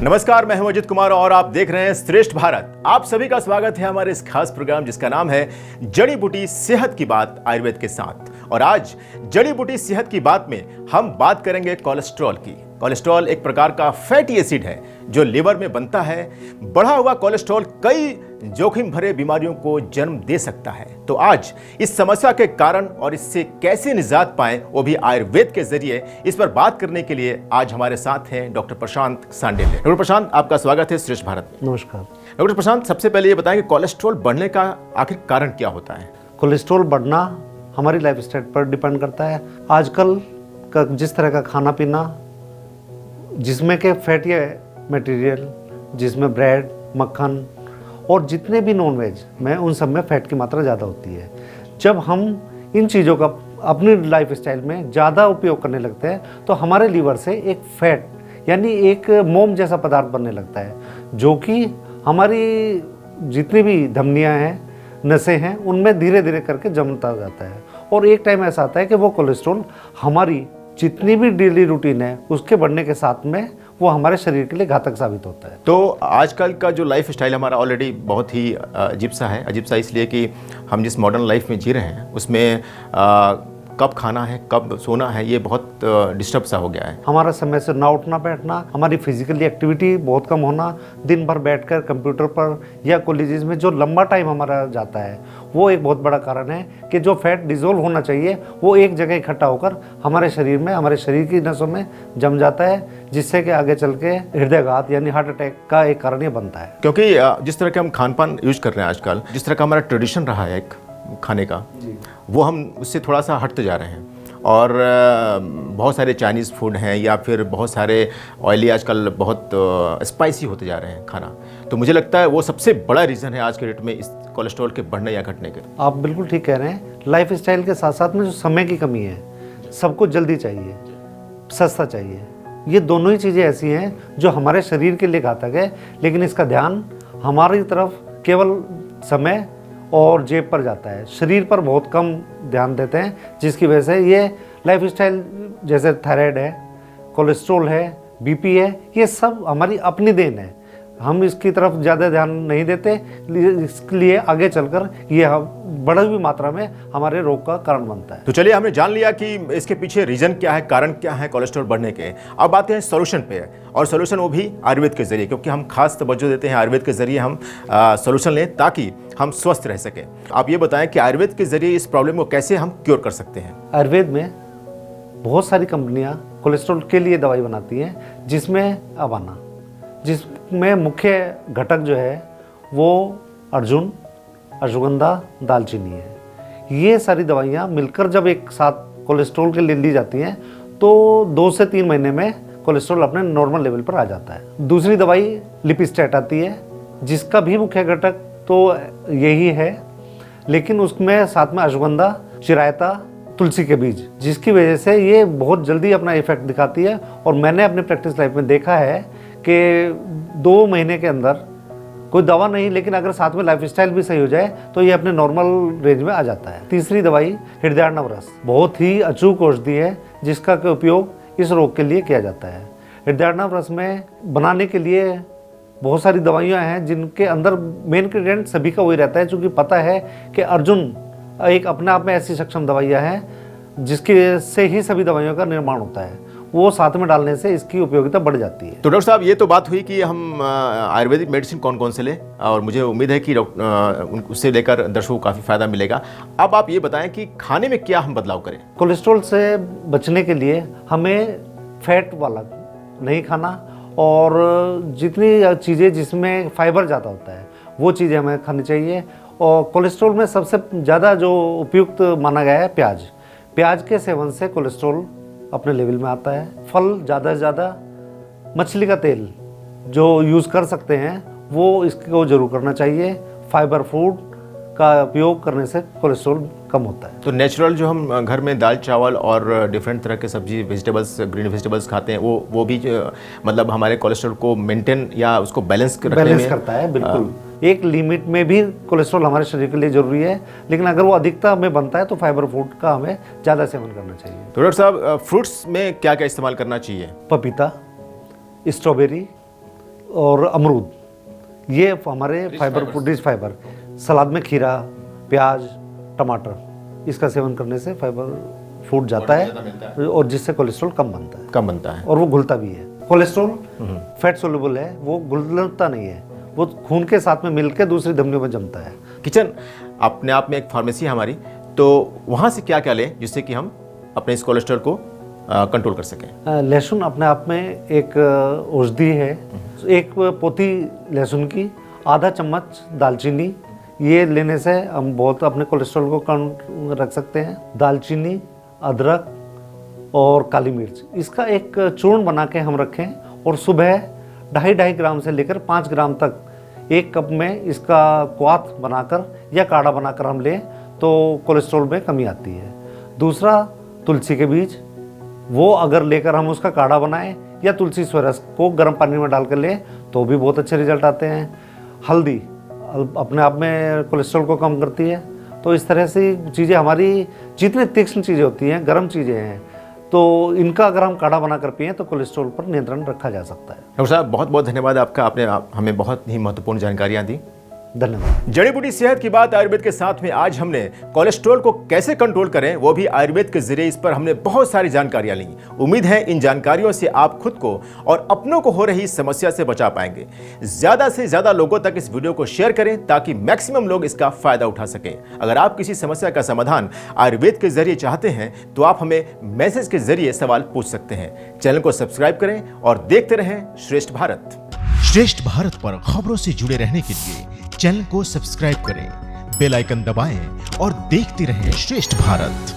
नमस्कार, मैं हूं अजित कुमार और आप देख रहे हैं श्रेष्ठ भारत। आप सभी का स्वागत है हमारे इस खास प्रोग्राम जिसका नाम है जड़ी बूटी सेहत की बात आयुर्वेद के साथ। और आज जड़ी बूटी सेहत की बात में हम बात करेंगे कोलेस्ट्रॉल की। कोलेस्ट्रॉल एक प्रकार का फैटी एसिड है जो लिवर में बनता है। बढ़ा हुआ कोलेस्ट्रॉल कई जोखिम भरे बीमारियों को जन्म दे सकता है। तो आज इस समस्या के कारण और इससे कैसे निजात पाएं, वो भी आयुर्वेद के जरिए, इस पर बात करने के लिए आज हमारे साथ हैं डॉक्टर प्रशांत सांडिल्य। डॉक्टर प्रशांत, आपका स्वागत है श्रेष्ठ भारत में। नमस्कार डॉक्टर प्रशांत, सबसे पहले ये बताएं कि कोलेस्ट्रॉल बढ़ने का आखिर कारण क्या होता है? कोलेस्ट्रॉल बढ़ना हमारी लाइफस्टाइल पर डिपेंड करता है। आजकल का जिस तरह का खाना पीना, जिसमें के फैटी मटेरियल, जिसमें ब्रेड, मक्खन और जितने भी नॉन वेज में, उन सब में फैट की मात्रा ज़्यादा होती है। जब हम इन चीज़ों का अपनी लाइफस्टाइल में ज़्यादा उपयोग करने लगते हैं तो हमारे लीवर से एक फैट यानी एक मोम जैसा पदार्थ बनने लगता है, जो कि हमारी जितनी भी धमनियाँ हैं, नसें हैं, उनमें धीरे धीरे करके जमता जाता है। और एक टाइम ऐसा आता है कि वो कोलेस्ट्रॉल हमारी जितनी भी डेली रूटीन है उसके बढ़ने के साथ में वो हमारे शरीर के लिए घातक साबित होता है। तो आजकल का जो लाइफ स्टाइल हमारा ऑलरेडी बहुत ही अजीब सा है। अजीब सा इसलिए कि हम जिस मॉडर्न लाइफ में जी रहे हैं उसमें कब खाना है, कब सोना है, ये बहुत डिस्टर्ब सा हो गया है। हमारा समय से ना उठना बैठना, हमारी फिजिकली एक्टिविटी बहुत कम होना, दिन भर बैठकर कंप्यूटर पर या कॉलेजेस में जो लंबा टाइम हमारा जाता है, वो एक बहुत बड़ा कारण है कि जो फैट डिजोल्व होना चाहिए वो एक जगह इकट्ठा होकर हमारे शरीर में, हमारे शरीर की नसों में जम जाता है, जिससे कि आगे चल के हृदयघात यानी हार्ट अटैक का एक कारण ये बनता है। क्योंकि जिस तरह के हम खान पान यूज कर रहे हैं आजकल, जिस तरह का हमारा ट्रेडिशन रहा है एक खाने का, वो हम उससे थोड़ा सा हटते जा रहे हैं। और बहुत सारे चाइनीज़ फूड हैं या फिर बहुत सारे ऑयली, आजकल बहुत स्पाइसी होते जा रहे हैं खाना। तो मुझे लगता है वो सबसे बड़ा रीज़न है आज के डेट में इस कोलेस्ट्रॉल के बढ़ने या घटने के। आप बिल्कुल ठीक कह रहे हैं। लाइफ स्टाइल के साथ साथ में जो समय की कमी है, सबको जल्दी चाहिए, सस्ता चाहिए, ये दोनों ही चीज़ें ऐसी हैं जो हमारे शरीर के लिए घातक है। लेकिन इसका ध्यान हमारी तरफ केवल समय और जेब पर जाता है, शरीर पर बहुत कम ध्यान देते हैं, जिसकी वजह से ये लाइफस्टाइल जैसे थायराइड है, कोलेस्ट्रॉल है, बीपी है, ये सब हमारी अपनी देन है। हम इसकी तरफ ज़्यादा ध्यान नहीं देते, इसलिए आगे चलकर ये बड़ी हुई मात्रा में हमारे रोग का कारण बनता है। तो चलिए, हमने जान लिया कि इसके पीछे रीजन क्या है, कारण क्या है कोलेस्ट्रॉल बढ़ने के। अब आते हैं सोल्यूशन पे, और सोल्यूशन वो भी आयुर्वेद के जरिए, क्योंकि हम खास तवज्जो देते हैं आयुर्वेद के जरिए हम सोल्यूशन लें ताकि हम स्वस्थ रह सकें। आप ये बताएं कि आयुर्वेद के जरिए इस प्रॉब्लम को कैसे हम क्योर कर सकते हैं? आयुर्वेद में बहुत सारी कंपनियां कोलेस्ट्रॉल के लिए दवाई बनाती हैं, जिसमें अवाना, जिसमें मुख्य घटक जो है वो अर्जुन, अश्वगंधा, दालचीनी है। ये सारी दवाइयाँ मिलकर जब एक साथ कोलेस्ट्रॉल के लिए ली जाती हैं तो 2 से 3 महीने में कोलेस्ट्रॉल अपने नॉर्मल लेवल पर आ जाता है। दूसरी दवाई लिपिस्टेट आती है, जिसका भी मुख्य घटक तो यही है, लेकिन उसमें साथ में अश्वगंधा, चिरायता, तुलसी के बीज, जिसकी वजह से ये बहुत जल्दी अपना इफेक्ट दिखाती है। और मैंने अपने प्रैक्टिस लाइफ में देखा है कि 2 महीने के अंदर कोई दवा नहीं, लेकिन अगर साथ में लाइफस्टाइल भी सही हो जाए तो ये अपने नॉर्मल रेंज में आ जाता है। तीसरी दवाई हृदयार्णव रस, बहुत ही अचूक औषधि है जिसका उपयोग इस रोग के लिए किया जाता है। हृदयार्णव रस में बनाने के लिए बहुत सारी दवाइयाँ हैं जिनके अंदर मेन इंग्रेडिएंट सभी का वही रहता है, क्योंकि पता है कि अर्जुन एक अपने आप में ऐसी सक्षम दवाइयाँ हैं जिसके से ही सभी दवाइयों का निर्माण होता है। वो साथ में डालने से इसकी उपयोगिता बढ़ जाती है। तो डॉक्टर साहब, ये तो बात हुई कि हम आयुर्वेदिक मेडिसिन कौन कौन से लें, और मुझे उम्मीद है कि उससे लेकर दर्शकों को काफ़ी फायदा मिलेगा। अब आप ये बताएं कि खाने में क्या हम बदलाव करें? कोलेस्ट्रॉल से बचने के लिए हमें फैट वाला नहीं खाना, और जितनी चीज़ें जिसमें फाइबर ज़्यादा होता है वो चीज़ें हमें खानी चाहिए। और कोलेस्ट्रॉल में सबसे ज़्यादा जो उपयुक्त माना गया है प्याज। प्याज के सेवन से कोलेस्ट्रॉल अपने लेवल में आता है। फल ज़्यादा से ज़्यादा, मछली का तेल जो यूज़ कर सकते हैं वो इसको जरूर करना चाहिए। फाइबर फूड का उपयोग करने से कोलेस्ट्रॉल कम होता है। तो नेचुरल जो हम घर में दाल चावल और डिफरेंट तरह के सब्जी, वेजिटेबल्स, ग्रीन वेजिटेबल्स खाते हैं, वो भी मतलब हमारे कोलेस्ट्रॉल को मेंटेन या उसको बैलेंस करता है। बिल्कुल, एक लिमिट में भी कोलेस्ट्रॉल हमारे शरीर के लिए जरूरी है, लेकिन अगर वो अधिकता में बनता है तो फाइबर फूड का हमें ज़्यादा सेवन करना चाहिए। तो डॉक्टर साहब, फ्रूट्स में क्या क्या इस्तेमाल करना चाहिए? पपीता, स्ट्रॉबेरी, और अमरूद, ये हमारे फाइबर डिश फाइबर। सलाद में खीरा, प्याज, टमाटर, इसका सेवन करने से फाइबर फूड जाता है और जिससे कोलेस्ट्रॉल कम बनता है और वो घुलता भी है। कोलेस्ट्रॉल फैट सोल्यूबल है, वो घुलता नहीं है, वो खून के साथ में मिलकर दूसरी धमनियों में जमता है। किचन अपने आप में एक फार्मेसी है हमारी, तो वहाँ से क्या क्या लें जिससे कि हम अपने इस कोलेस्ट्रॉल को कंट्रोल कर सकें? लहसुन अपने आप में एक औषधि है। एक पोथी लहसुन की, आधा चम्मच दालचीनी, ये लेने से हम बहुत अपने कोलेस्ट्रॉल को कम रख सकते हैं। दालचीनी, अदरक और काली मिर्च, इसका एक चूर्ण बना के हम रखें और सुबह 2.5 ग्राम से लेकर 5 ग्राम तक एक कप में इसका क्वाथ बनाकर या काढ़ा बनाकर हम लें तो कोलेस्ट्रॉल में कमी आती है। दूसरा, तुलसी के बीज, वो अगर लेकर हम उसका काढ़ा बनाएं या तुलसी स्वरस को गर्म पानी में डालकर लें तो भी बहुत अच्छे रिजल्ट आते हैं। हल्दी अपने आप में कोलेस्ट्रॉल को कम करती है। तो इस तरह से चीज़ें, हमारी जितनी तीक्ष्ण चीज़ें होती हैं, गर्म चीज़ें हैं, तो इनका अगर हम काढ़ा बनाकर पिएं तो कोलेस्ट्रॉल पर नियंत्रण रखा जा सकता है। डॉक्टर साहब, बहुत बहुत धन्यवाद आपका, आपने हमें बहुत ही महत्वपूर्ण जानकारियाँ दी। धन्यवाद। जड़ी बूटी सेहत की बात आयुर्वेद के साथ में आज हमने कोलेस्ट्रॉल को कैसे कंट्रोल करें वो भी आयुर्वेद के जरिए, इस पर हमने बहुत सारी जानकारियां ली। उम्मीद है इन जानकारियों से आप खुद को और अपनों को हो रही इस समस्या से बचा पाएंगे। ज्यादा से ज्यादा लोगों तक इस वीडियो को शेयर करें ताकि मैक्सिमम लोग इसका फायदा उठा सकें। अगर आप किसी समस्या का समाधान आयुर्वेद के जरिए चाहते हैं तो आप हमें मैसेज के जरिए सवाल पूछ सकते हैं। चैनल को सब्सक्राइब करें और देखते रहें श्रेष्ठ भारत। श्रेष्ठ भारत पर खबरों से जुड़े रहने के लिए चैनल को सब्सक्राइब करें, बेल आइकन दबाएं और देखते रहें श्रेष्ठ भारत।